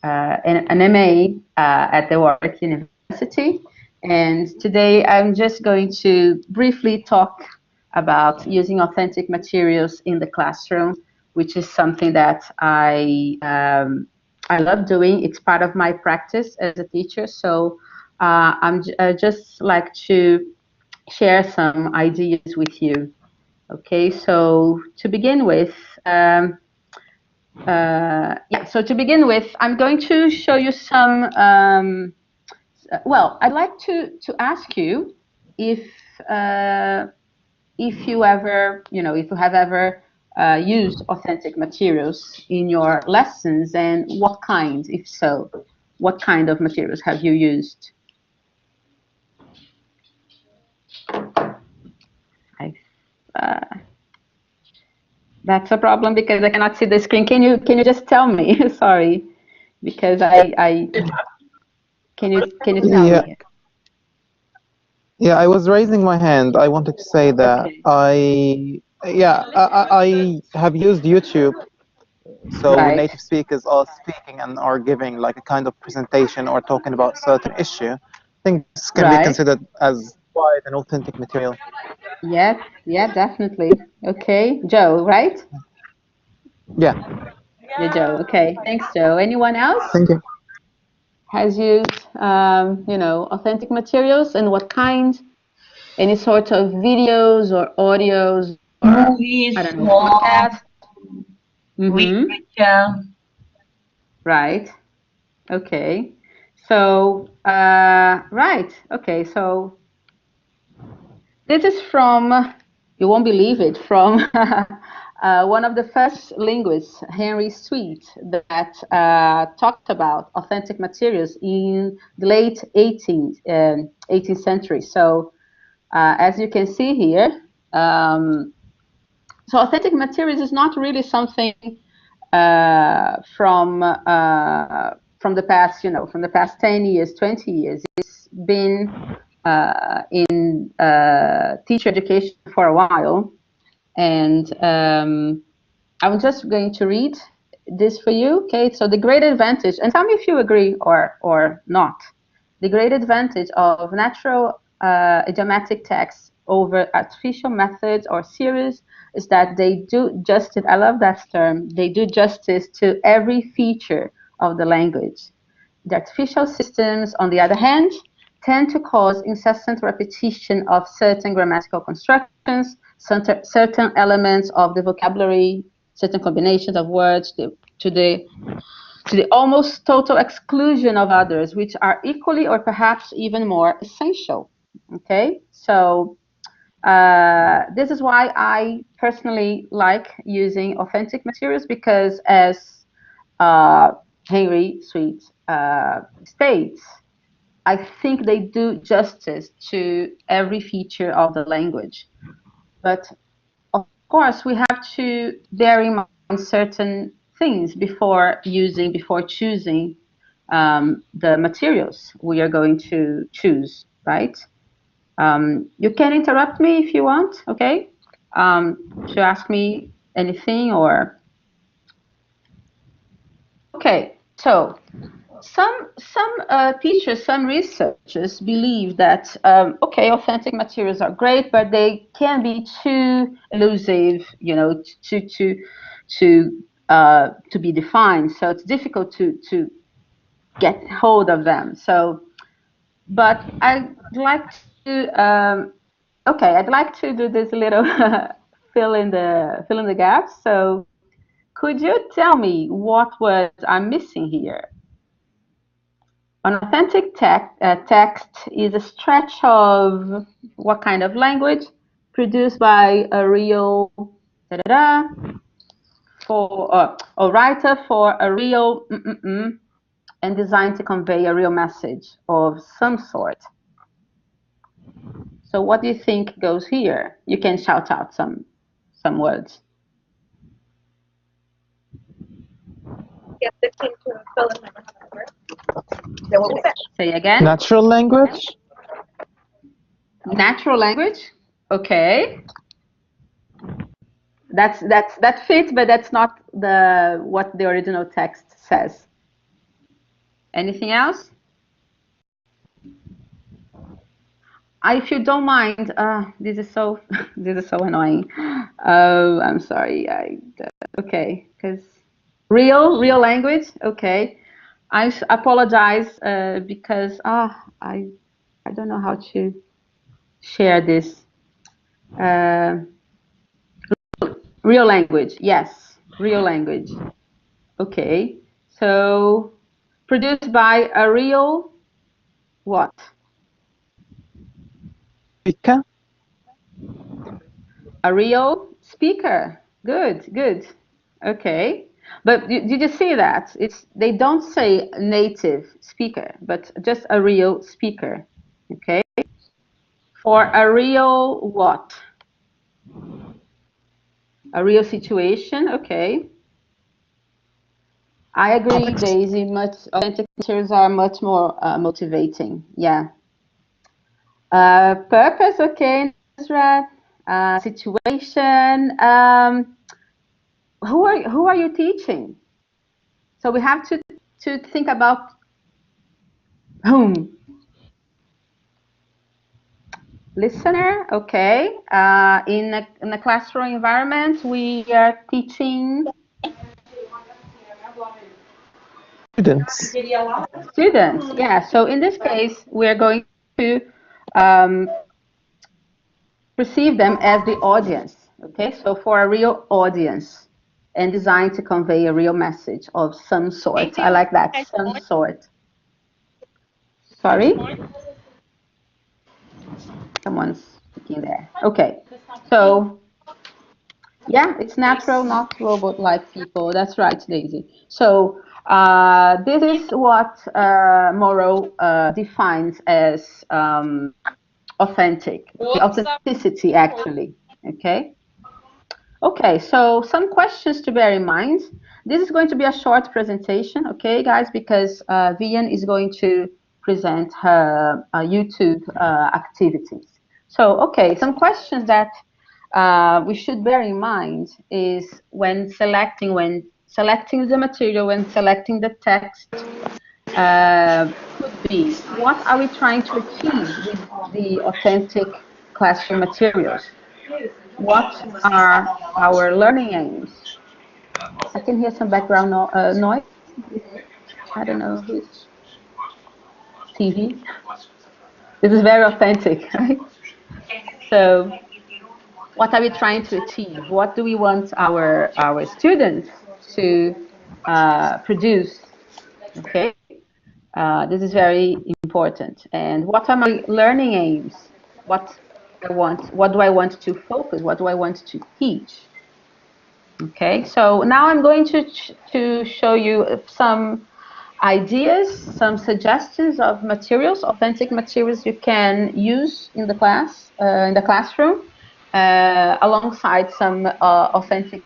an MA at the Warwick University. And today I'm just going to briefly talk about using authentic materials in the classroom, which is something that I love doing. It's part of my practice as a teacher. So I just like to share some ideas with you. Okay, so to begin with, I'm going to show you some. Well, I'd like to ask you if you ever, if you have ever used authentic materials in your lessons, and what kind, if so, what kind of materials have you used? That's a problem because I cannot see the screen. Can you just tell me? Sorry, because I can you tell me? Yeah, I was raising my hand. I wanted to say that Okay. I have used YouTube. So when Right. native speakers are speaking and are giving like a kind of presentation or talking about certain issue, I think this can be Right. considered as quite an authentic material. Yes. Yeah. Definitely. Okay. Joe. Right. Yeah, Yeah. Joe. Okay. Thanks, Joe. Anyone else thank you. has used authentic materials, and what kind? Any sort of videos or audios or I Movies, don't know, songs, podcast? Mm-hmm. literature. Right. Okay. So, right. Okay. So this is from, you won't believe it, from one of the first linguists, Henry Sweet, that talked about authentic materials in the late 18th century. So, as you can see here, so authentic materials is not really something from the past, from the past 10 years, 20 years. It's been in teacher education for a while. And I'm just going to read this for you. Okay, so the great advantage, and tell me if you agree or not. The great advantage of natural idiomatic texts over artificial methods or series is that they do justice. I love that term. They do justice to every feature of the language. The artificial systems, on the other hand, tend to cause incessant repetition of certain grammatical constructions, certain elements of the vocabulary, certain combinations of words to the almost total exclusion of others, which are equally or perhaps even more essential. Okay, so this is why I personally like using authentic materials, because as Henry Sweet states, I think they do justice to every feature of the language. But of course, we have to bear in mind certain things before choosing the materials we are going to choose, right? You can interrupt me if you want, okay? To ask me anything or... Okay, so some teachers, some researchers believe that okay, authentic materials are great, but they can be too elusive, to be defined. So it's difficult to get hold of them. So, but I'd like to I'd like to do this little fill in the gaps. So, could you tell me what words I'm missing here? An authentic text is a stretch of what kind of language produced by a real for a writer for a real and designed to convey a real message of some sort. So what do you think goes here? You can shout out some words. Get the team to fill in the what was that? Say again. Natural language? Natural language? Okay. That fits, but that's not what the original text says. Anything else? If you don't mind, this is so annoying. I'm sorry. Okay, because real language. Okay, I apologize because I don't know how to share this. Real language. Yes, real language. Okay, so produced by a real what? Speaker. A real speaker. Good, good. Okay. But did you see that? They don't say native speaker, but just a real speaker. Okay. For a real what? A real situation. Okay. I agree, Daisy. Authentic materials are much more motivating. Yeah. Purpose. Okay. Nusrat. Situation. Who are you teaching? So we have to think about whom. Listener, okay. In a classroom environment, we are teaching Students. students. Yeah. So in this case, we are going to perceive them as the audience. Okay. So for a real audience, and designed to convey a real message of some sort. I like that. Some sort. Sorry. Someone's speaking there. Okay. So yeah, it's natural, not robot-like people. That's right, Daisy. So this is what Morrow defines as authentic, the authenticity, actually. Okay. Okay, so some questions to bear in mind. This is going to be a short presentation, okay, guys, because Vian is going to present her YouTube activities. So, okay, some questions that we should bear in mind is when selecting the material, when selecting the text, could be, what are we trying to achieve with the authentic classroom materials? What are our learning aims? I can hear some background noise. I don't know who's TV. This is very authentic, right? So what are we trying to achieve? What do we want our students to produce? Okay, this is very important. And what are my learning aims? What do I want to focus? What do I want to teach? Okay, so now I'm going to show you some ideas, some suggestions of materials, authentic materials you can use in the classroom, alongside some authentic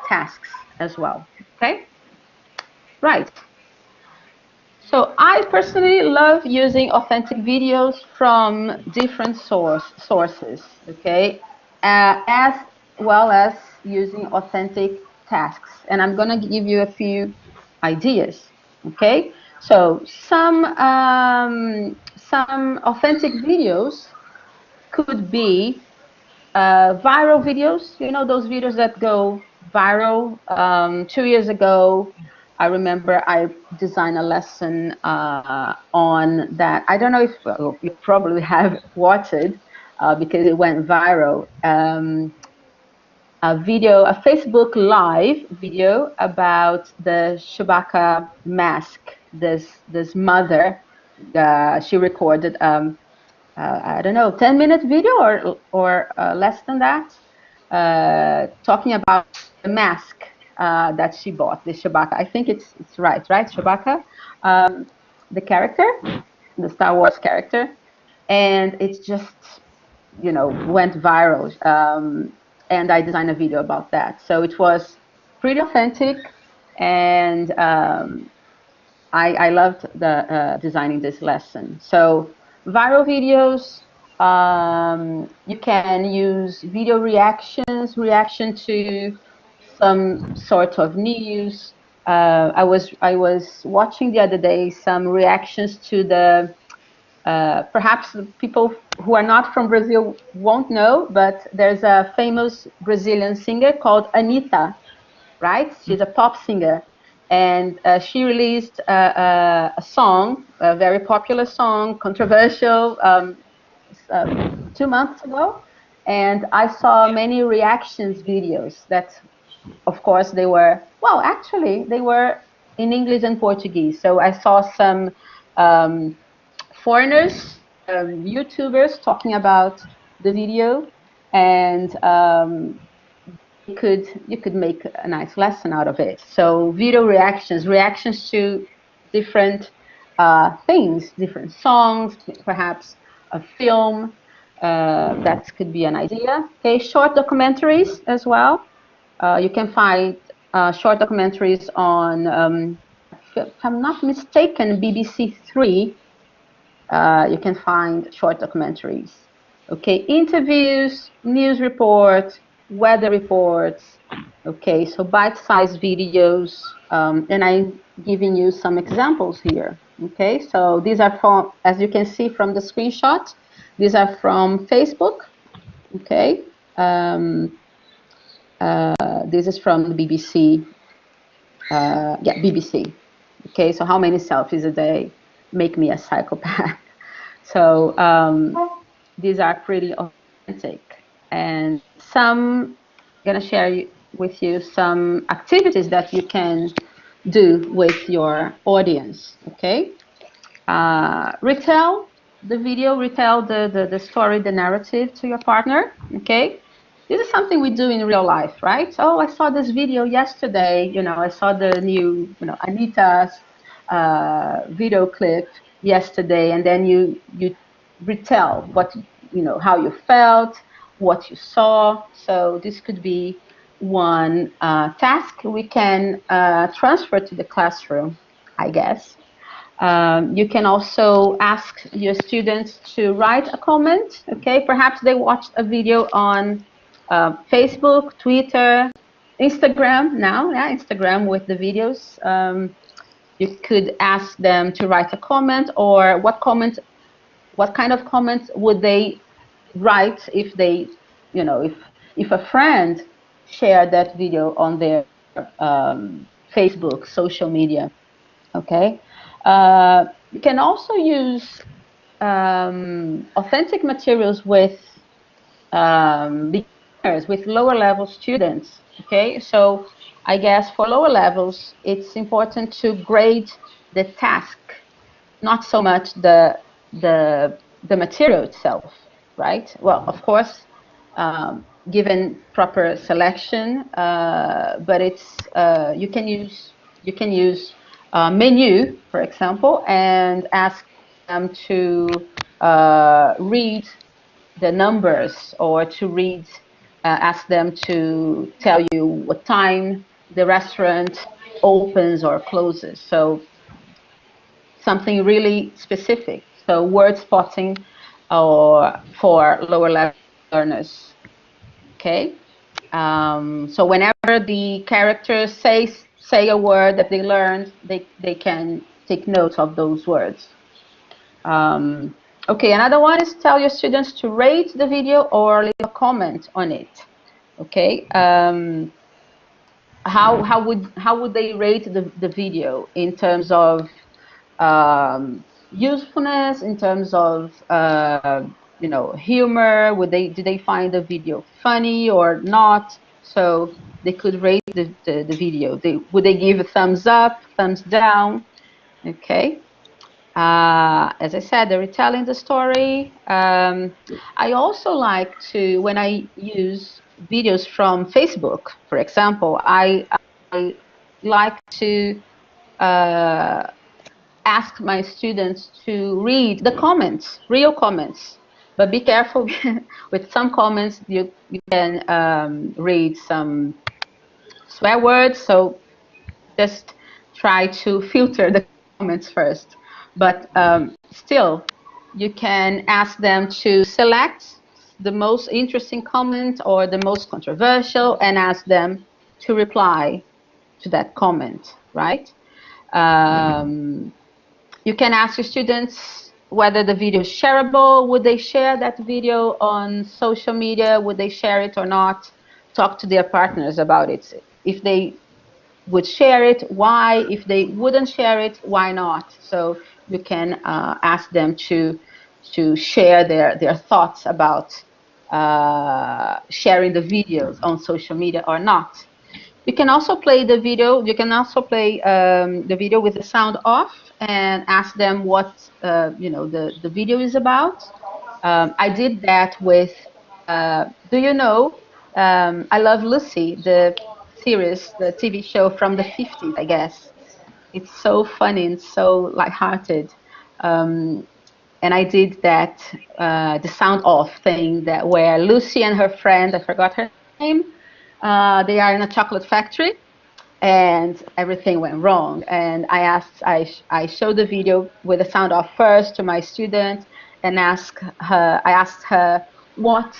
tasks as well. Okay, right. So I personally love using authentic videos from different sources. Okay, as well as using authentic tasks, and I'm going to give you a few ideas. Okay, so some authentic videos could be viral videos. You know, those videos that go viral. 2 years ago, I remember I designed a lesson on that. I don't know if you probably have watched it because it went viral. A Facebook Live video about the Chewbacca mask. This mother, she recorded I don't know, 10-minute video or less than that, talking about the mask that she bought, the Chewbacca. I think it's right, Chewbacca, the character, the Star Wars character, and it's just, you know, went viral. And I designed a video about that. So it was pretty authentic, and I loved designing this lesson. So viral videos, you can use video reaction to some sort of news, I was watching the other day some reactions to the perhaps the people who are not from Brazil won't know, but there's a famous Brazilian singer called Anitta, right? She's a pop singer, and she released a song, a very popular song, controversial, 2 months ago, and I saw many reactions videos that, of course, they were, well, actually, they were in English and Portuguese. So I saw some foreigners, YouTubers talking about the video, and you could make a nice lesson out of it. So video reactions to different things, different songs, perhaps a film. That could be an idea. Okay, short documentaries as well. You can find short documentaries on, if I'm not mistaken, BBC Three. You can find short documentaries. Okay, interviews, news reports, weather reports. Okay, so bite-sized videos, and I'm giving you some examples here. Okay, so these are from, as you can see from the screenshot, these are from Facebook. Okay, this is from the BBC. Yeah, BBC. Okay, so how many selfies a day make me a psychopath? So these are pretty authentic, and I'm gonna share with you some activities that you can do with your audience. Okay, retell the video, retell the story, the narrative to your partner. Okay, this is something we do in real life, right? Oh, I saw this video yesterday. You know, I saw the new, Anita's video clip yesterday, and then you retell what, how you felt, what you saw. So this could be one task we can transfer to the classroom, I guess. You can also ask your students to write a comment. Okay, perhaps they watched a video on Facebook, Twitter, Instagram now. Yeah, Instagram with the videos. You could ask them to write a comment, or what kind of comments would they write if they, if a friend shared that video on their Facebook, social media. Okay. You can also use authentic materials with beginners, with lower level students. Okay, so I guess for lower levels, it's important to grade the task, not so much the material itself, right? Well, of course, given proper selection, but it's you can use menu, for example, and ask them to read the numbers, or to read, ask them to tell you what time the restaurant opens or closes. So something really specific. So word spotting, or for lower level learners. Okay. So whenever the characters say a word that they learned, they can take notes of those words. Okay, another one is tell your students to rate the video or leave a comment on it. Okay, how would they rate the video in terms of usefulness, in terms of humor? Did they find the video funny or not? So they could rate the video. Would they give a thumbs up, thumbs down? Okay. As I said, they're retelling the story. I also like to, when I use videos from Facebook, for example, I like to ask my students to read the comments, real comments. But be careful with some comments. You can read some swear words, so just try to filter the comments first. But still, you can ask them to select the most interesting comment or the most controversial, and ask them to reply to that comment, right? You can ask your students whether the video is shareable. Would they share that video on social media? Would they share it or not? Talk to their partners about it. If they would share it, why? If they wouldn't share it, why not? So you can ask them to share their thoughts about sharing the videos on social media or not. You can also play the video. You can also play the video with the sound off and ask them what the video is about. I did that with. Do you know? I Love Lucy, the series, the TV show from the 50s, I guess. It's so funny and so lighthearted. And I did that, the sound off thing, that where Lucy and her friend, I forgot her name, they are in a chocolate factory, and everything went wrong. And I showed the video with the sound off first to my student, and I asked her what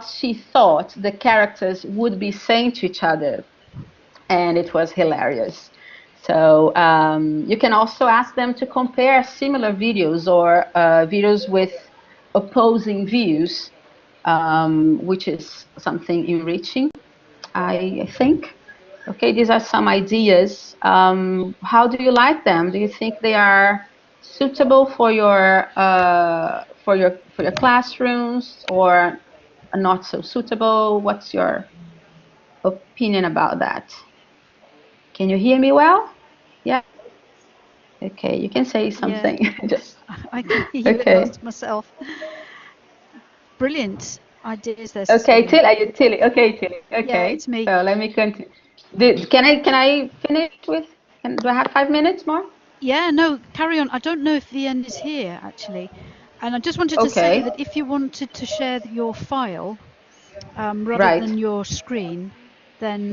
she thought the characters would be saying to each other, and it was hilarious. So you can also ask them to compare similar videos or videos with opposing views, which is something enriching, I think. Okay, these are some ideas. How do you like them? Do you think they are suitable for your classrooms, or not so suitable? What's your opinion about that? Can you hear me well? Yeah. Okay, you can say something. Yeah. Just I can hear okay. you myself. Brilliant ideas there. Okay, Cecilia. Tilly. Okay, Tilly. Okay. Yeah, it's me. So let me continue. Can I finish with? Do I have 5 minutes more? Yeah, no, carry on. I don't know if Vienne is here actually, and I just wanted to say that if you wanted to share your file rather than your screen, then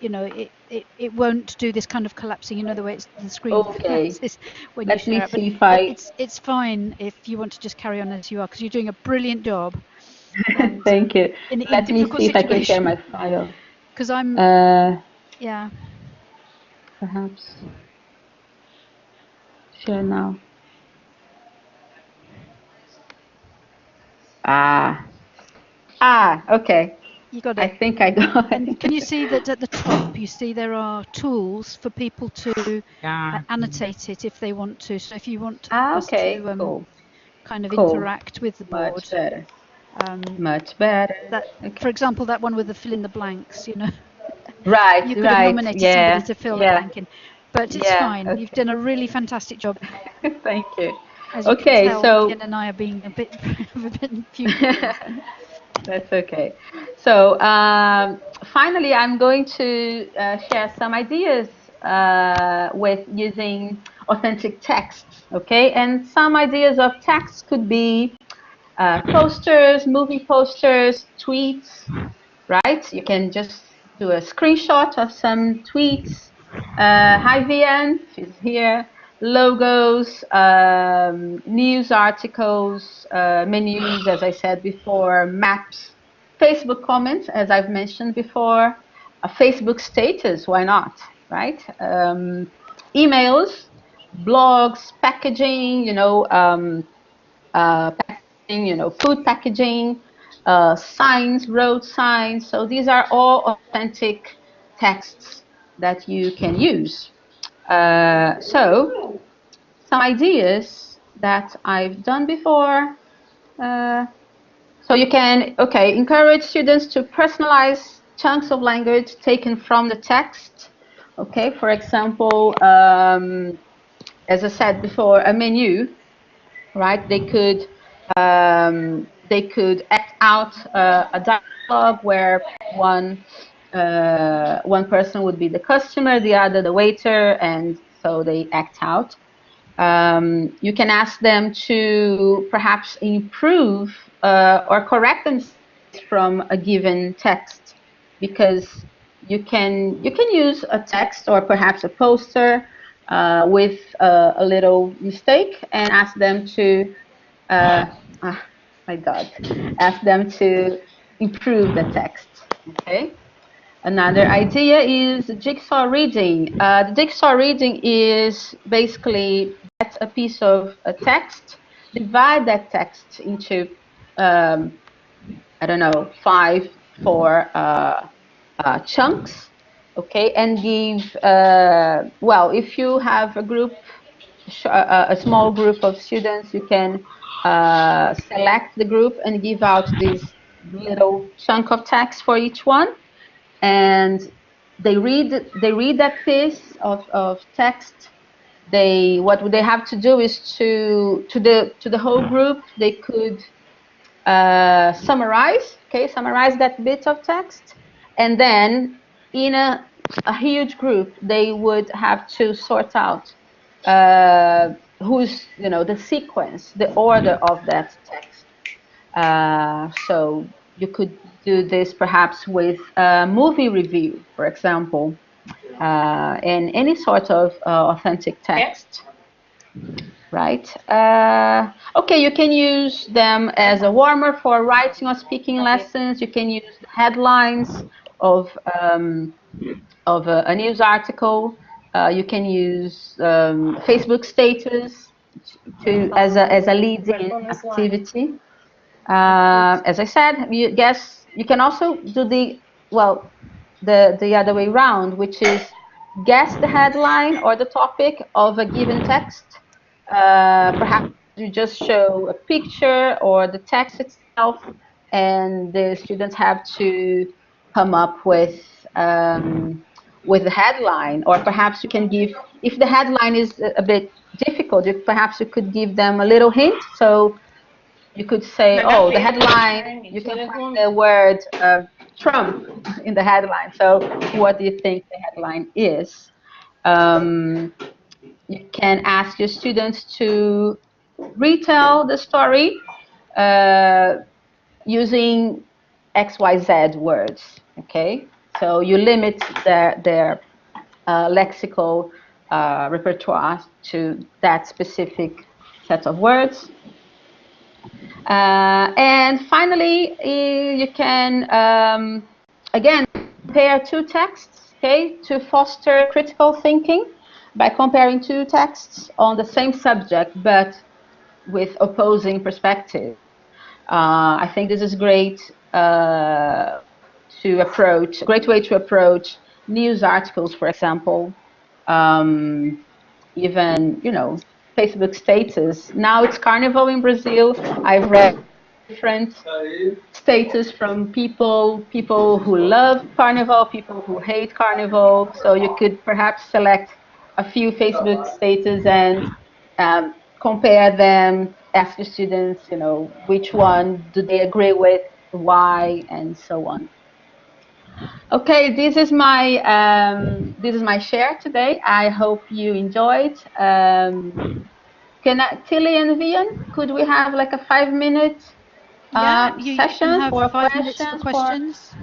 it won't do this kind of collapsing. You know the way the screen collapses when you share it. But it's fine if you want to just carry on as you are, because you're doing a brilliant job. And, thank you. Let me see if I can share my file. Because I'm yeah. Perhaps share now. Okay. You got it. I think I got it. And can you see that at the top, you see there are tools for people to annotate it if they want to. So if you want us to cool. kind of interact with the board. Much better. Much better. For example, that one with the fill in the blanks, you know. Right, you could have nominated somebody to fill the blank in. But it's fine. Okay. You've done a really fantastic job. Thank you. As you can tell, so Ian and I are being a bit few. That's okay. So finally, I'm going to share some ideas with using authentic text. Okay, and some ideas of text could be posters, movie posters, tweets. Right? You can just do a screenshot of some tweets. Hi, Vian, she's here. Logos, news articles, menus, as I said before, maps, Facebook comments, as I've mentioned before, a Facebook status, why not, right? Emails, blogs, packaging, food packaging, signs, road signs. So these are all authentic texts that you can use. So some ideas that I've done before. So you can, encourage students to personalize chunks of language taken from the text. Okay, for example, as I said before, a menu, right? They could act out a dialogue where one person would be the customer, the other the waiter, and so they act out. You can ask them to perhaps improve or correct themselves from a given text, because you can use a text or perhaps a poster with a little mistake, and ask them to ask them to improve the text. Okay. Another idea is jigsaw reading. The jigsaw reading is basically that's a piece of text. Divide that text into I don't know, 4 chunks, okay, and give well, if you have a group, a small group of students, you can select the group and give out this little chunk of text for each one, and they read that piece of text. What they have to do is to the whole group they could summarize that bit of text, and then in a huge group they would have to sort out who's the sequence, the order of that text. So you could do this perhaps with a movie review, for example, and any sort of authentic text. Right. Okay, you can use them as a warmer for writing or speaking lessons. You can use headlines of a news article. You can use Facebook status as a lead-in activity. As I said, you can also do the other way around, which is guess the headline or the topic of a given text. Perhaps you just show a picture or the text itself, and the students have to come up with the headline. Or perhaps you can give, if the headline is a bit difficult, perhaps you could give them a little hint. So you could say, oh, the headline, you can find the word Trump in the headline. So what do you think the headline is? You can ask your students to retell the story using XYZ words, okay? So you limit their lexical repertoire to that specific set of words. And finally, you can, again, compare two texts, okay, to foster critical thinking by comparing two texts on the same subject, but with opposing perspectives. I think this is great great way to approach news articles, for example, even, Facebook status. Now it's Carnival in Brazil. I've read different status from people who love Carnival, people who hate Carnival. So you could perhaps select a few Facebook status and compare them, ask your students, which one do they agree with, why, and so on. Okay, this is my share today. I hope you enjoyed. Tilly and Vian, could we have like a 5-minute session have for 5 minutes for questions?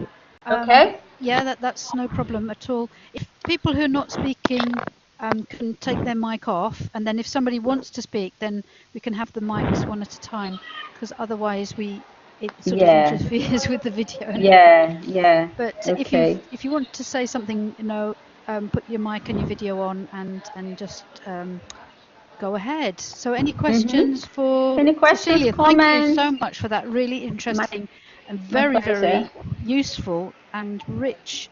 Okay. Yeah, that's no problem at all. If people who are not speaking can take their mic off, and then if somebody wants to speak, then we can have the mics one at a time, because otherwise it sort of interferes with the video. Yeah. But okay. if you want to say something, put your mic and your video on and just go ahead. So any questions for Cecilia? Comments? Thank you so much for that really interesting and very useful and rich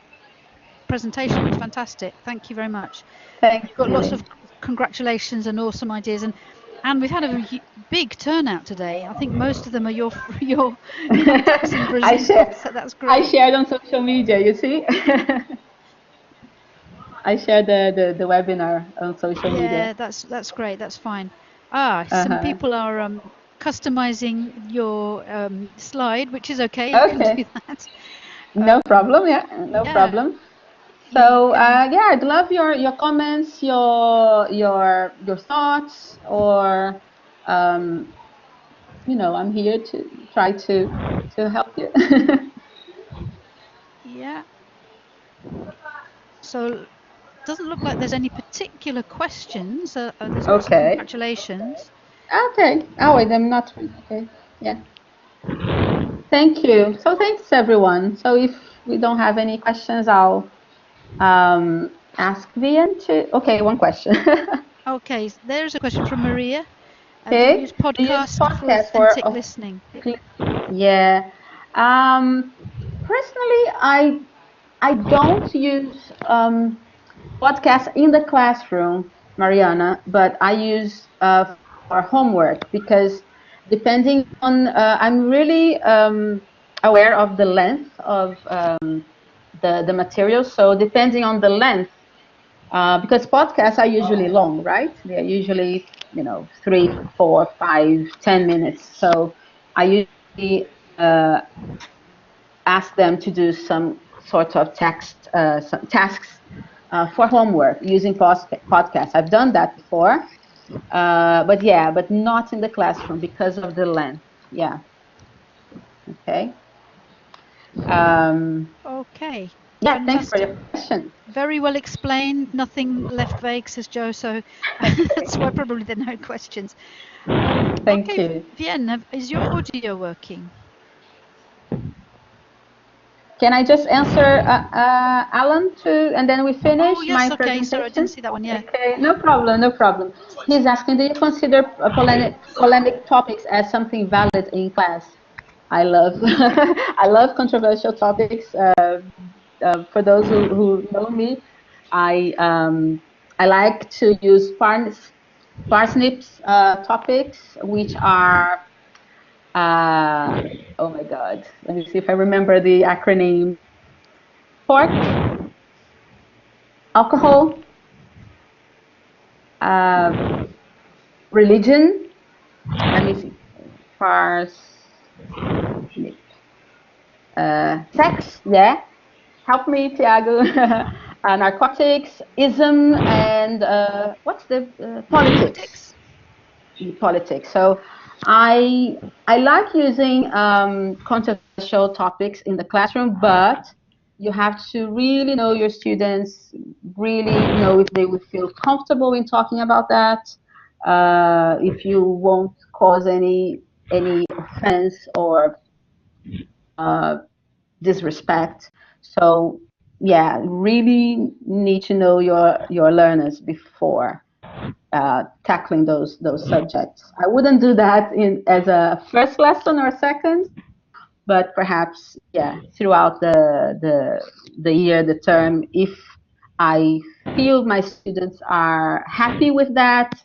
presentation. It was fantastic. Thank you very much. Thanks. You've got lots of congratulations and awesome ideas, and we've had a big turnout today. I think most of them are your contacts in Brazil. So that's great. I shared on social media, you see. I shared the webinar on social media. Yeah, that's great. That's fine. Some people are customizing your slide, which is okay. You can do that. No problem. No problem. So I'd love your comments, your thoughts, or I'm here to try to help you. Yeah. So it doesn't look like there's any particular questions. There's congratulations. Okay. Oh wait, I'm not. Okay. Yeah. Thank you. So thanks everyone. So if we don't have any questions, I'll ask Vian to. Okay, one question. Okay, there's a question from Maria. Okay. Do you use podcast for authentic listening? Yeah. Personally, I don't use podcasts in the classroom, Mariana, but I use for homework because depending on, I'm really aware of the length of the material. So depending on the length, because podcasts are usually long, right? They're usually, 3, 4, 5, 10 minutes. So I usually ask them to do some sort of some tasks for homework using podcasts. I've done that before, but not in the classroom because of the length. Yeah. Okay. Okay. Yeah, Fantastic. thanks for your question. Very well explained. Nothing left vague, says Joe. So that's why probably there are no questions. Thank you. Vian, is your audio working? Can I just answer Alan too, and then we finish my presentation? Sorry, I didn't see that one. Yeah. Okay, no problem. He's asking, do you consider polemic topics as something valid in class? I love I love controversial topics. For those who know me, I like to use parsnips topics, which are oh my God, let me see if I remember the acronym. Pork, alcohol, religion, let me see, sex, yeah, help me, Tiago, narcotics, ism, and what's the politics. Politics. So I like using controversial topics in the classroom, but you have to really know your students, really know if they would feel comfortable in talking about that, if you won't cause any offense or disrespect. So yeah, really need to know your learners before tackling those subjects. I wouldn't do that as a first lesson or second, but perhaps throughout the year, the term, if I feel my students are happy with that,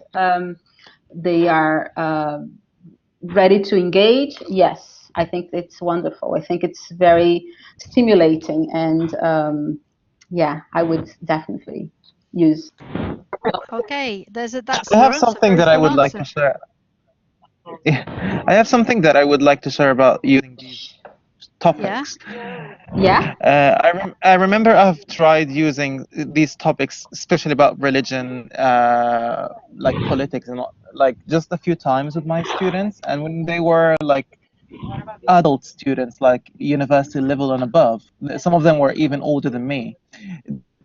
they are ready to engage. Yes, I think it's wonderful. I think it's very stimulating, and I would definitely use. Okay, that's I have something that I would like to share. I have something that I would like to share about using these topics. Yeah. I remember I've tried using these topics, especially about religion, like politics, and like just a few times with my students. And when they were like adult students, like university level and above, some of them were even older than me.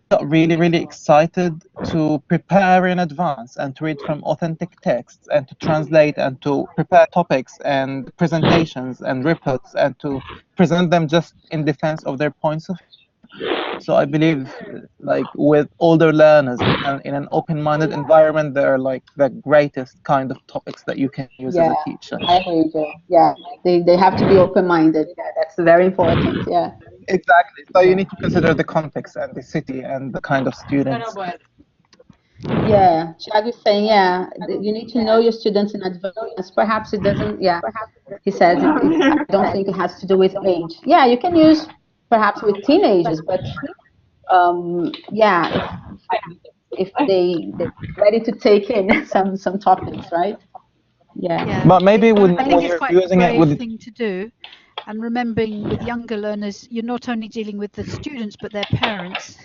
Got really excited to prepare in advance and to read from authentic texts and to translate and to prepare topics and presentations and reports and to present them just in defense of their points of view. So I believe like with older learners and in an open-minded environment, they're like the greatest kind of topics that you can use as a teacher. I agree, Joe. Yeah, they have to be open-minded. Yeah, that's very important. Yeah. Exactly. So you need to consider the context and the city and the kind of students. Yeah, Chad is saying, you need to know your students in advance. Perhaps it doesn't, he says, I don't think it has to do with age. Yeah, you can use perhaps with teenagers, but if they're ready to take in some topics, right? Yeah. But maybe when I think it's you're quite using a brave it with thing to do. And remembering with younger learners, you're not only dealing with the students, but their parents.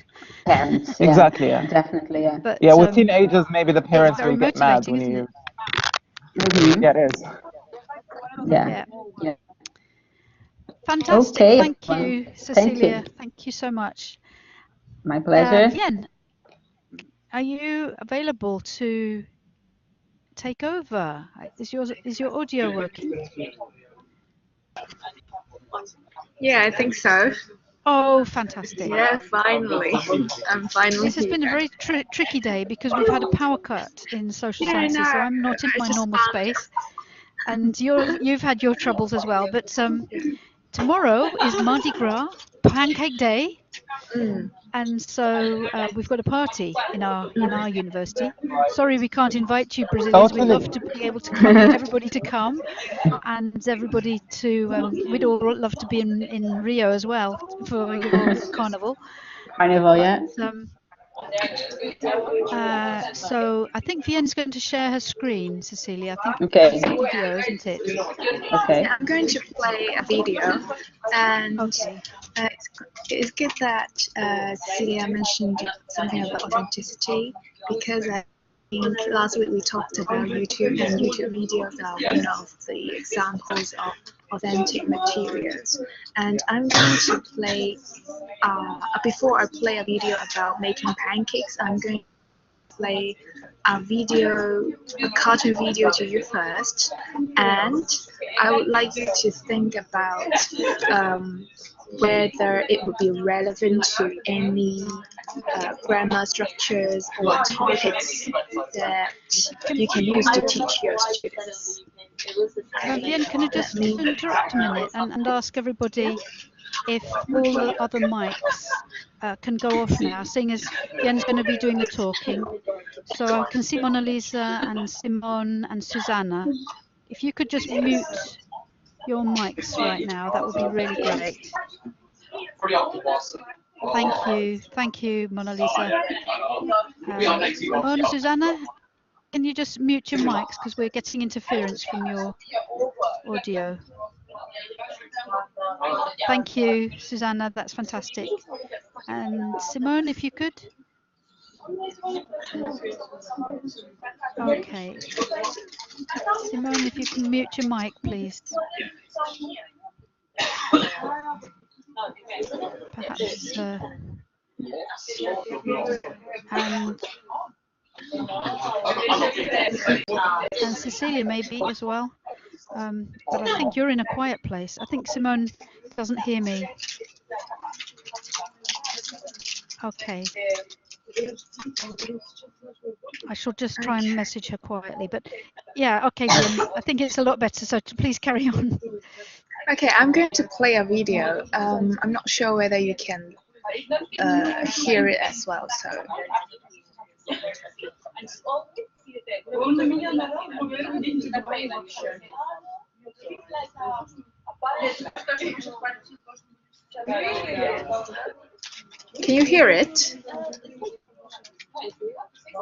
Exactly, yeah. Definitely, yeah. But, with teenagers, maybe the parents will get mad when you. Yeah, it is. Yeah. Fantastic. Okay, Thank you, Cecilia. Thank you so much. My pleasure. Yen, are you available to take over? Is your audio working? Yeah, I think so. Oh, fantastic. Yeah, finally. I'm finally This has been a very tricky day because we've had a power cut in social sciences, so I'm not in my normal space. And you've had your troubles as well. But tomorrow is Mardi Gras, Pancake Day. And so we've got a party in our university. Sorry, we can't invite you, Brazilians. We'd love to be able to come, everybody to come, and everybody to. We'd all love to be in Rio as well for your carnival. Carnival, yeah. So I think Vienne's going to share her screen, Cecilia. I think okay. It's a video, isn't it? Okay. I'm going to play a video, and okay. It's good that Cecilia mentioned something about authenticity, because I think last week we talked about YouTube, and YouTube videos are one of the examples of authentic materials. And I'm going to play, before I play a video about making pancakes, I'm going to play a cartoon video to you first, and I would like you to think about whether it would be relevant to any grammar structures or topics that you can use to teach your students. Vivian, can I just interrupt a minute and ask everybody if all the other mics can go off now, seeing as Vivian's going to be doing the talking. So I can see Mona Lisa and Simone and Susanna. If you could just mute your mics right now, that would be really great. Thank you, Mona Lisa. Simone and Susanna, can you just mute your mics because we're getting interference from your audio. Thank you, Susanna, that's fantastic. And Simone, if you could. Okay. Simone, if you can mute your mic, please. Perhaps. And Cecilia maybe as well. But I think you're in a quiet place. I think Simone doesn't hear me. Okay. I shall just try and message her quietly. But yeah, okay, Jim, I think it's a lot better. So please carry on. Okay, I'm going to play a video. I'm not sure whether you can hear it as well. So. Can you hear it?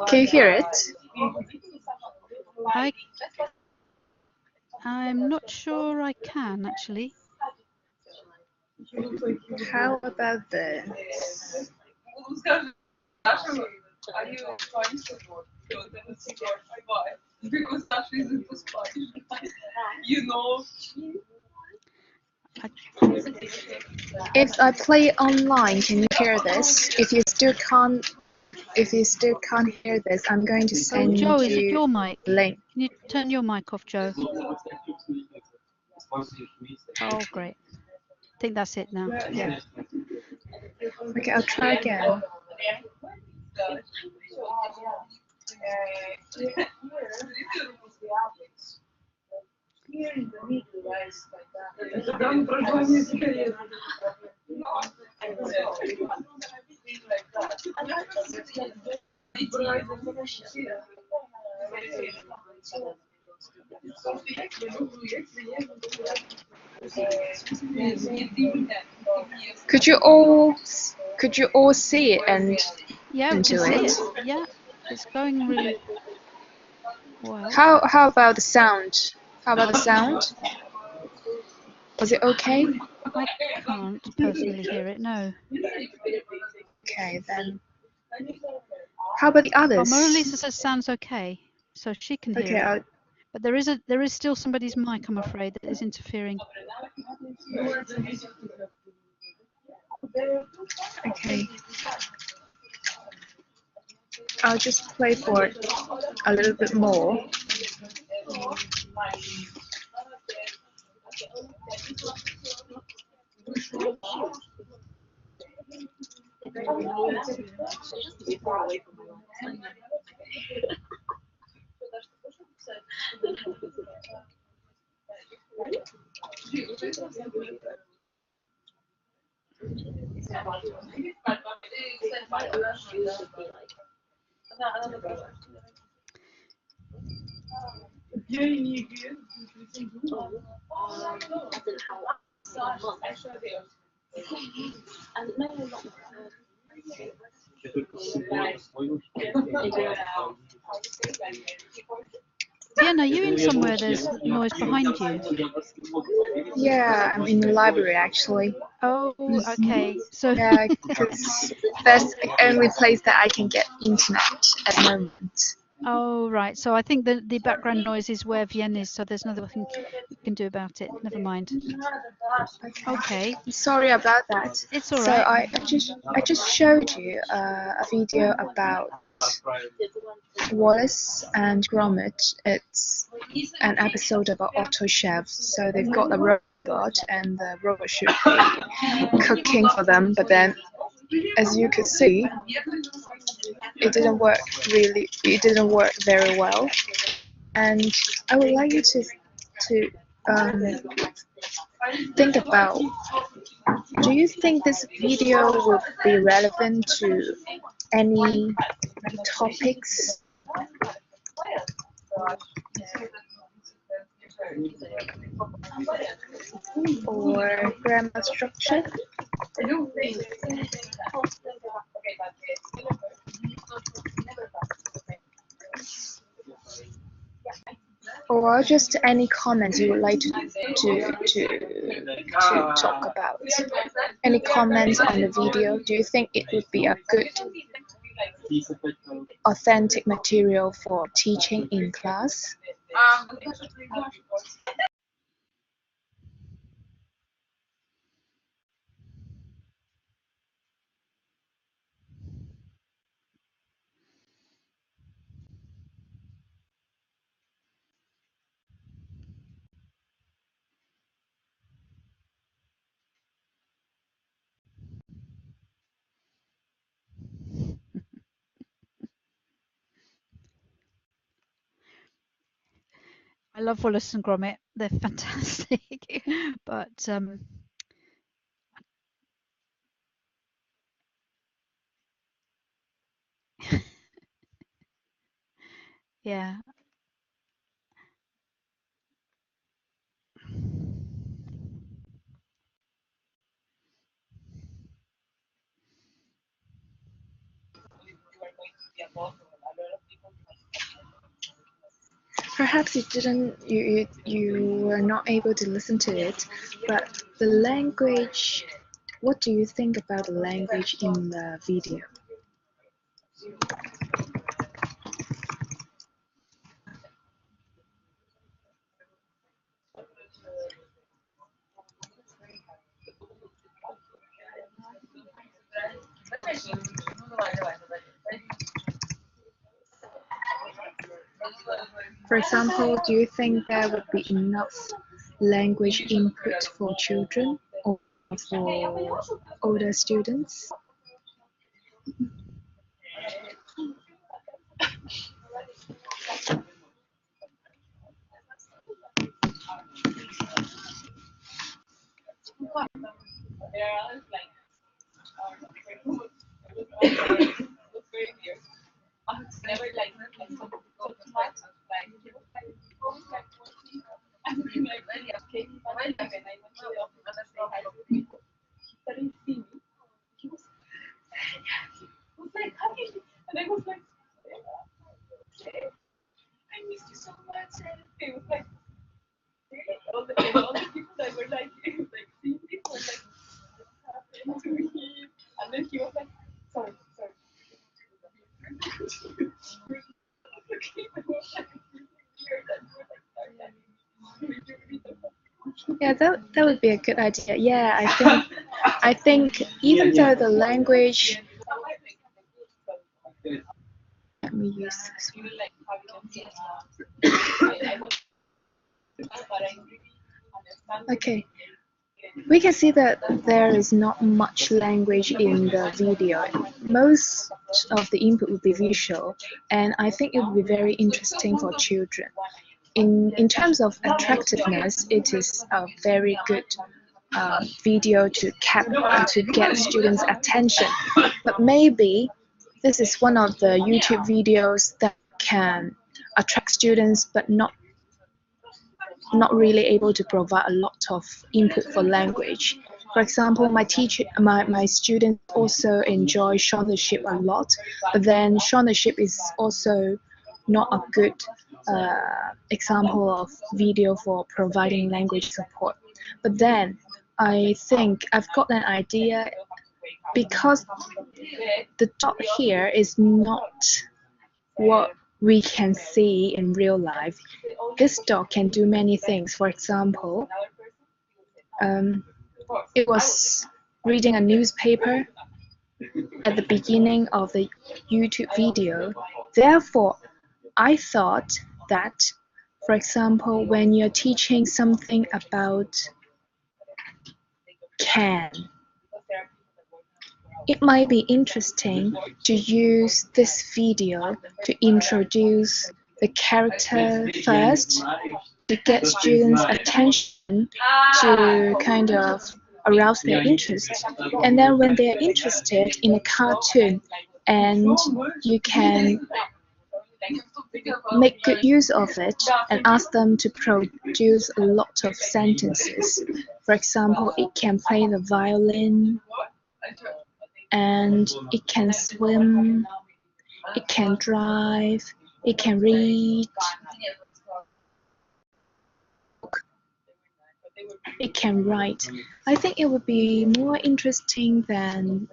Can you hear it? I'm not sure I can actually. How about this? If I play online, can you hear this? If you still can't hear this, I'm going to send you. Joe, is it your mic? Link. Can you turn your mic off, Joe? Oh, great. I think that's it now. Yeah. Okay, I'll try again. Could you all see it and do it? Yeah, it's going really well. How about the sound? How about the sound? Was it okay? I can't personally hear it, no. Okay, then. How about the others? Mona Lisa says sounds okay, so she can hear it. But there is still somebody's mic, I'm afraid, that is interfering. Okay. I'll just play for it a little bit more. Vienna, are you in somewhere there's noise behind you? Yeah, I'm in the library actually. Oh, okay. So yeah, because that's the only place that I can get internet at the moment. Oh, right. So I think the background noise is where Vienna is, so there's nothing we can do about it. Never mind. Okay. Sorry about that. It's all so right. I just showed you a video about Wallace and Gromit. It's an episode about auto chefs. So they've got a robot, and the robot should be cooking for them. But then, as you could see, it didn't work very well. And I would like you to think about, do you think this video would be relevant to any topics? Or grammar structure? Or just any comments you would like to talk about? Any comments on the video? Do you think it would be a good, authentic material for teaching in class? I love Wallace and Gromit. They're fantastic. But yeah. Perhaps you were not able to listen to it, but the language, what do you think about the language in the video? For example, do you think there would be enough language input for children or for older students? Yeah, that would be a good idea. Yeah, I think even though the language, let me use this one. Okay, we can see that there is not much language in the video. Most of the input would be visual, and I think it would be very interesting for children. In terms of attractiveness, it is a very good video to get students' attention. But maybe this is one of the YouTube videos that can attract students, but not really able to provide a lot of input for language. For example, my students also enjoy showmanship a lot, but then showmanship is also not a good example of video for providing language support. But then I think I've got an idea, because the dog here is not what we can see in real life. This dog can do many things. For example, it was reading a newspaper at the beginning of the YouTube video. Therefore, I thought that, for example, when you're teaching something about can, it might be interesting to use this video to introduce the character first, to get students' attention, to kind of arouse their interest. And then when they're interested in a cartoon, and you can make good use of it and ask them to produce a lot of sentences. For example, it can play the violin, and it can swim, it can drive, it can read, it can write. I think it would be more interesting than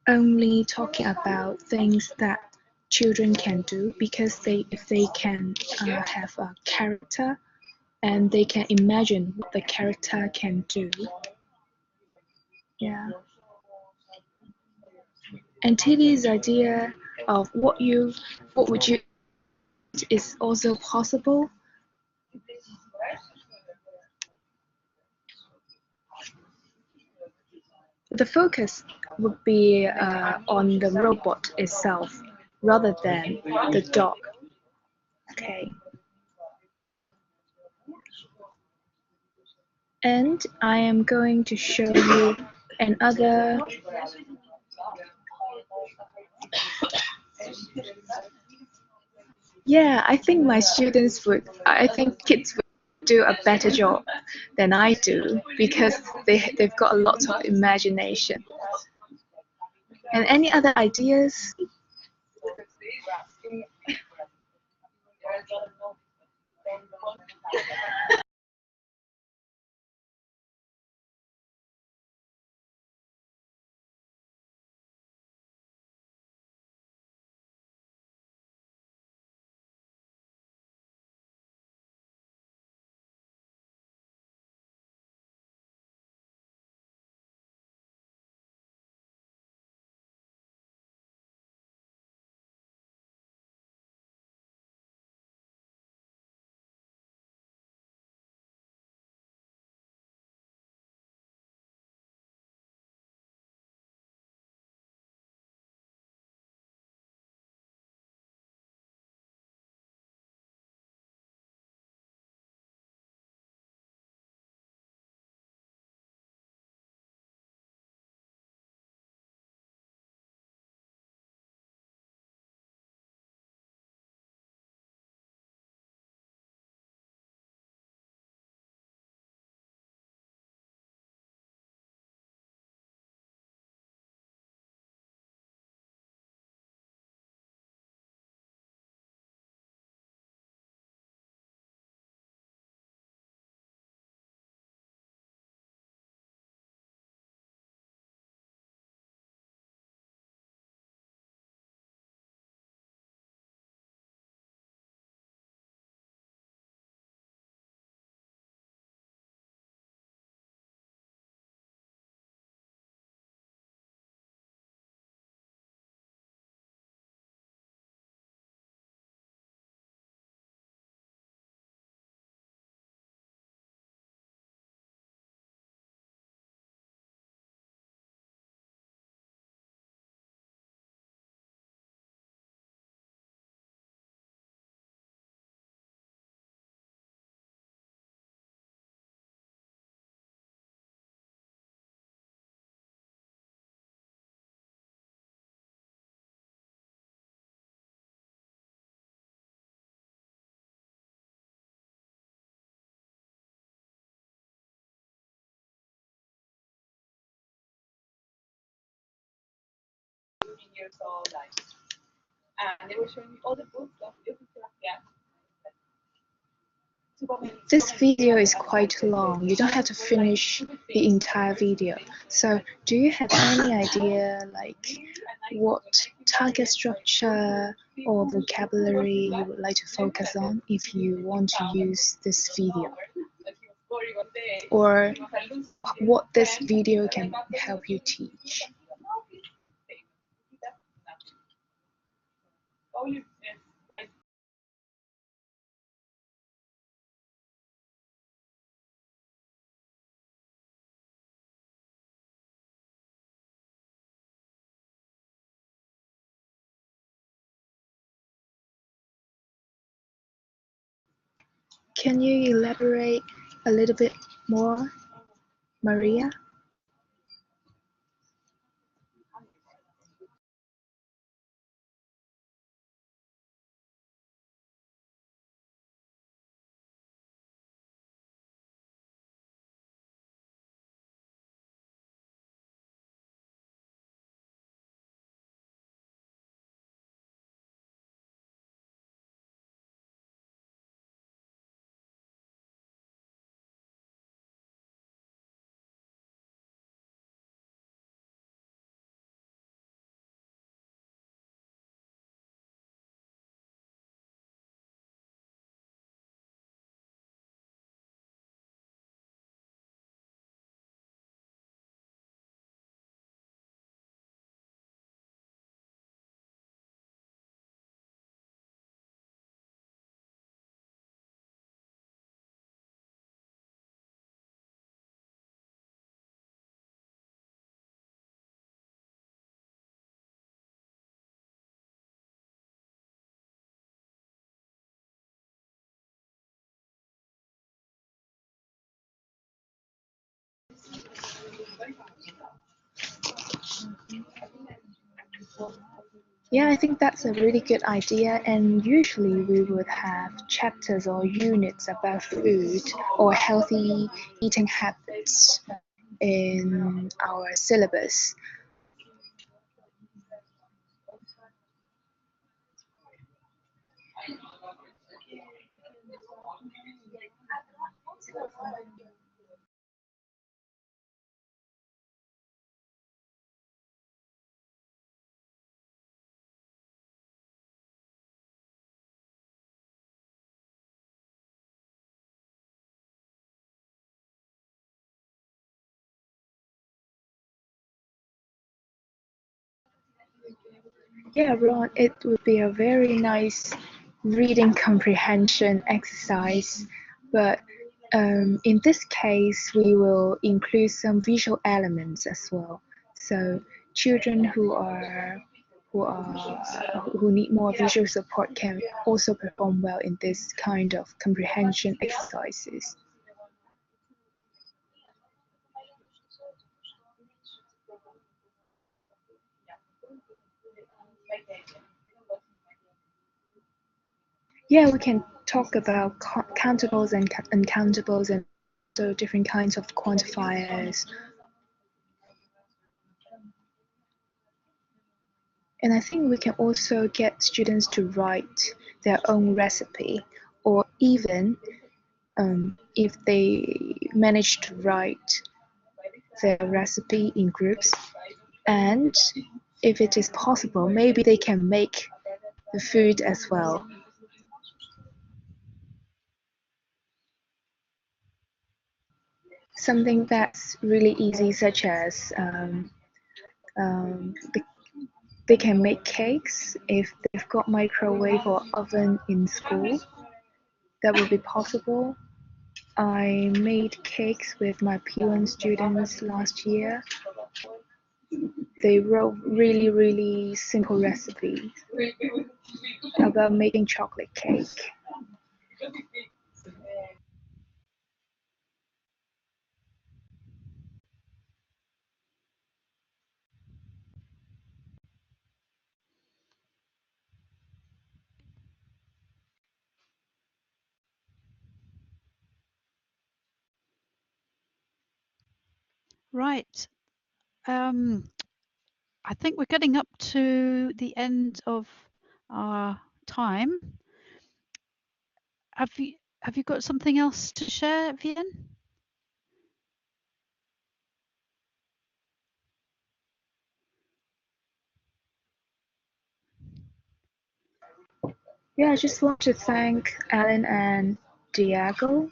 only talking about things that children can do, because if they can have a character and they can imagine what the character can do. Yeah. And TV's idea of what would you is also possible. The focus would be on the robot itself rather than the dog. Okay. And I am going to show you another. Yeah, I think I think kids would do a better job than I do, because they've got a lot of imagination. And any other ideas? years old, and they were showing me all the books of This video is quite long. You don't have to finish the entire video. So do you have any idea like what target structure or vocabulary you would like to focus on if you want to use this video? Or what this video can help you teach? Can you elaborate a little bit more, Maria? Yeah, I think that's a really good idea, and usually we would have chapters or units about food or healthy eating habits in our syllabus. Yeah, Ron, it would be a very nice reading comprehension exercise, but in this case, we will include some visual elements as well. So children who need more visual support can also perform well in this kind of comprehension exercises. Yeah, we can talk about countables and uncountables and so different kinds of quantifiers. And I think we can also get students to write their own recipe, or even if they manage to write their recipe in groups, and if it is possible, maybe they can make the food as well. Something that's really easy, such as um, they can make cakes if they've got microwave or oven in school. That would be possible. I made cakes with my P1 students last year. They wrote really, really simple recipes about making chocolate cake. Right. I think we're getting up to the end of our time. Have you got something else to share, Vian? Yeah, I just want to thank Alan and Diego.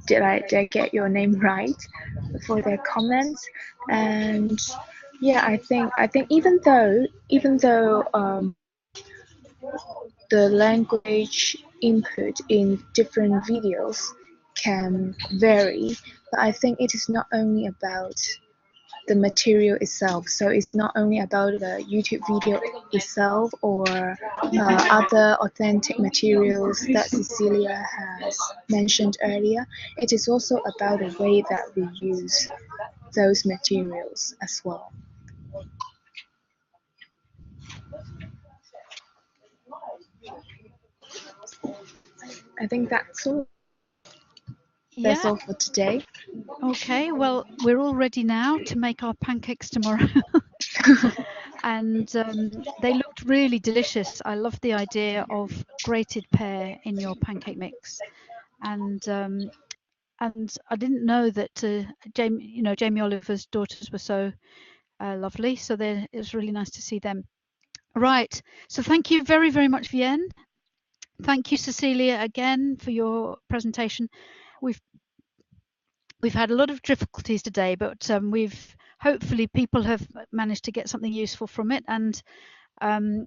Did I get your name right? For their comments. And yeah, I think even though the language input in different videos can vary, but I think it is not only about the material itself. So it's not only about the YouTube video itself or other authentic materials that Cecilia has mentioned earlier. It is also about the way that we use those materials as well. I think that's all. That's all for today. Okay, well, we're all ready now to make our pancakes tomorrow. And they looked really delicious. I love the idea of grated pear in your pancake mix. And I didn't know that Jamie Oliver's daughters were so lovely. So it was really nice to see them. Right. So thank you very, very much, Vienne. Thank you, Cecilia, again for your presentation. We've had a lot of difficulties today, but hopefully people have managed to get something useful from it, and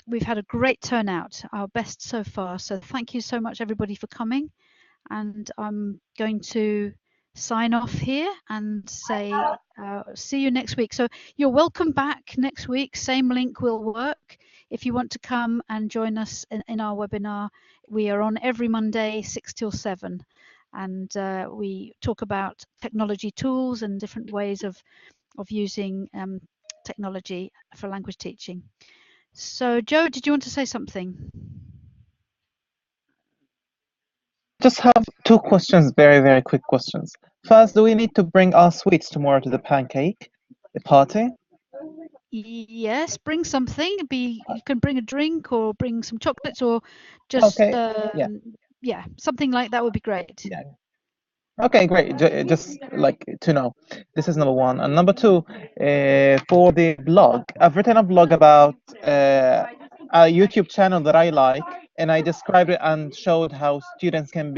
we've had a great turnout, our best so far. So thank you so much, everybody, for coming. And I'm going to sign off here and say see you next week. So you're welcome back next week. Same link will work if you want to come and join us in our webinar. We are on every Monday 6 till 7, and we talk about technology tools and different ways of using technology for language teaching. So Joe, did you want to say something? Just have two questions, very, very quick questions. First, do we need to bring our sweets tomorrow to the pancake party? Yes, bring something. You can bring a drink or bring some chocolates or just yeah, something like that would be great. Yeah. Okay, great. Just like to know. This is number one. And number two, for the blog, I've written a blog about a YouTube channel that I like, and I described it and showed how students can be